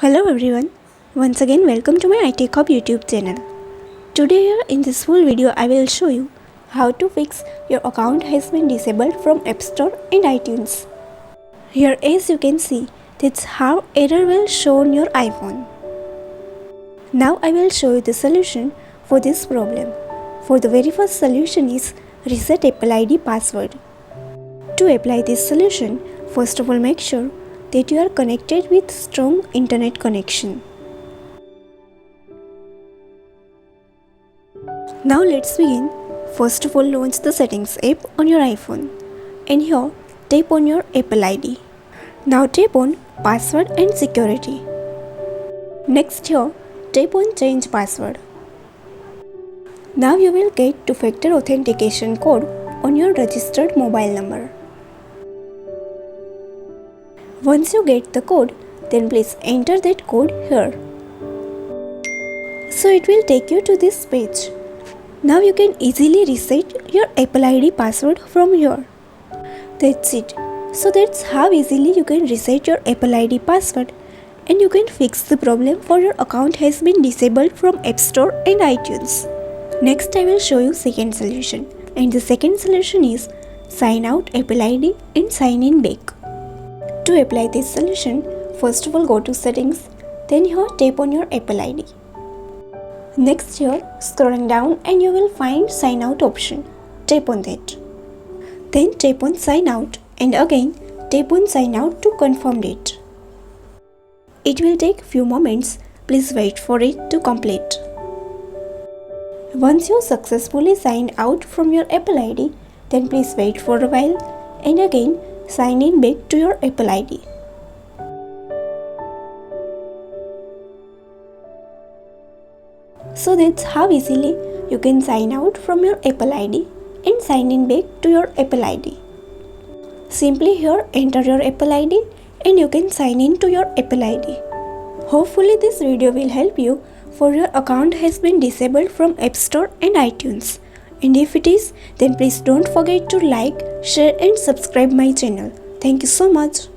Hello everyone, once again welcome to my iTechHub YouTube channel. Today here in this full video I will show you how to fix your account has been disabled from App Store and iTunes. Here as you can see, that's how error will show on your iPhone. Now I will show you the solution for this problem. For the very first solution is reset Apple ID password. To apply this solution, first of all make sure that you are connected with strong internet connection. Now let's begin. First of all, launch the settings app on your iPhone and here tap on your Apple ID. Now tap on password and security. Next here tap on change password. Now you will get two-factor authentication code on your registered mobile number. Once you get the code, then please enter that code here. So it will take you to this page. Now you can easily reset your Apple ID password from here. That's it. So that's how easily you can reset your Apple ID password and you can fix the problem for your account has been disabled from App Store and iTunes. Next I will show you second solution, and the second solution is sign out Apple ID and sign in back. To apply this solution, first of all go to settings, then here tap on your Apple ID. Next here scrolling down and you will find sign out option. Tap on that. Then tap on sign out and again tap on sign out to confirm it. It will take few moments, please wait for it to complete. Once you successfully signed out from your Apple ID, then please wait for a while and again sign in back to your Apple ID. So that's how easily you can sign out from your Apple ID and sign in back to your Apple ID. Simply here enter your Apple ID and you can sign in to your Apple ID. Hopefully this video will help you for your account has been disabled from App Store and iTunes. And if it is, then please don't forget to like, share and subscribe my channel. Thank you so much.